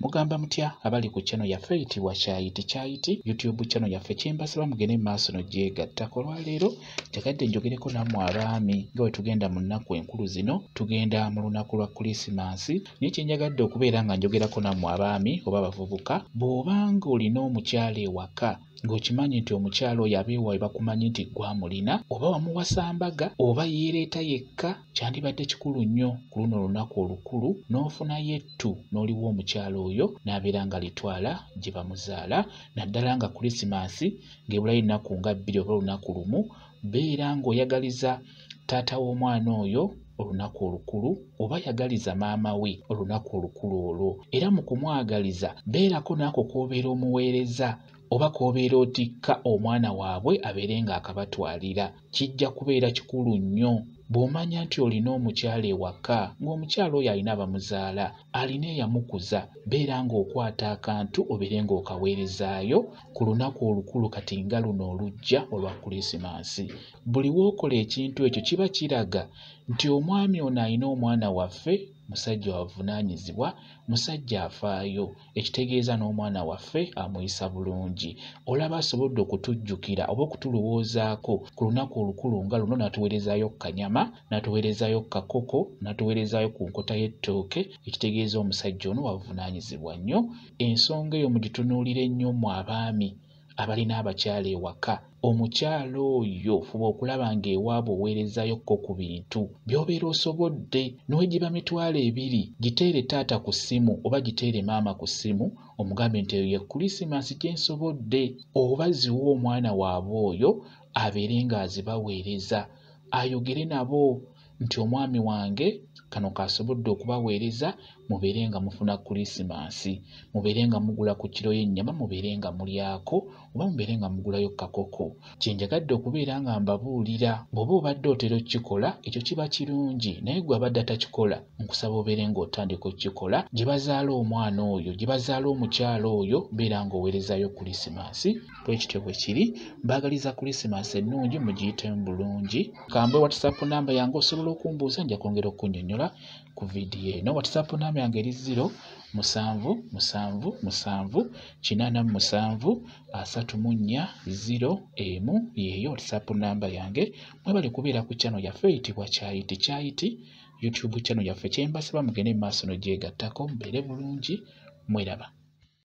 Mugamba mutya abali ku channel yaffe eyitibwa Kyayiti YouTube channel yaffe kyembasaba mugende maaso n'ogyegattako. Olwaleero njagadde njogereko nammwe abaami nga bwe tugenda mu nnaku enkulu zino, tugenda mu lunaku lwa Krisimansi. Naye kye njagadde okubeera nga njogerako nammwe abaami oba abavubuka, bw'obanga olina omukyala ewaka ng'okimanyi nti omukyala oyo abeewa bakumanyi nti gwamulina, oba wamuwasa mbaga oba yeereeta yekka, kyandibadde kikulu nnyo ku luno olunaku olukulu n'ofunayo ettu n'oliwa omukyala oyo n'abeera nga litwala gye bamuzaala. Naddala nga Krisimansi ng'ebulayo ennaku nga 2 oba olunaku lumu, beera ng'oyagaliza taata w'omwana oyo olunaku olukulu oba yagaliza maama we olunaku olukulu olwo. Era mu kumwagaliza beerako n'ako k'obeera omuweereza oba k'obeera otikka omwana waabwe abeere ng'akabatwalira. Kijja kubeera kikulu nnyo bw'omanya nti olina omukyala ewaka ng'omukyala oyo alina abamuzaala, alina eyamukuza, beera ng'okwata akantu obeere ng'okaweerezaayo ku lunaku olukulu kati nga luno olujja olwa Krisimansi. Buli w'okola ekintu ekyo kiba kiraga nti omwami ono alina omwana waffe musajja wavunaanyizibwa, musajja afaayo, ekitegeeza n'omwana waffe amuyisa bulungi. Olaba asobodde okutujjukira oba okutulowoozaako ku lunaku olukulu nga luno, n'atuweerezaayo kanyama, n'atuweerezaayo kakoko, n'atuweerezaayo ku nkota y'ettooke, ekitegeeza omusajja ono wavunaanyizibwa nnyo. Ensonga eyo mugitunuulire nnyo mu abaami abalina abakyala ewaka. Omukyala oyo fuba okulaba ng'ewaabwe oweerezaayokko ku bintu by'obeera osobodde. N'wegiba mitwalo 2 giteere taata ku ssimu oba giteere maama ku ssimu, omugambe nti eyo ye Krisimansi gye nsobodde, oba ziwe omwana waabwe oyo abeere ng'azibaweereza, ayogere nabo nti omwami wange kano kasobodde okubaweereza, mubeere nga mufuna Krisimansi, mubeere nga mugula ku kiro y'ennyama, mubeere nga mulyako oba mubeere nga mugulayo kakoko. Kye njagadde okubeera nga mbabuulira, bw'oba obadde otera okukikola ekyo kiba kirungi, naye gwe abadde atakikola nkusaba obeere ng'otandika okukikola. Gye bazaala omwana oyo, gye bazaala omukyala oyo, beera ng'oweerezaayo Krisimansi. Bwe kityo bwe kiri. Mbaagaliza Krisimansi ennungi, mugiyitemu bulungi. Kambe WhatsApp namba yange osobola okumbuuza, nja kwongera okunnyonnyola ku vidiyo eno. WhatsApp namba yange eri 0777734 yeeyo WhatsApp namba yange. Mwebale kubeera ku channel yaffe eyitibwa Kyayiti YouTube channel yaffe kyembasaba mugende mu maaso n'ogyegattako, mubeere bulungi, mweraba.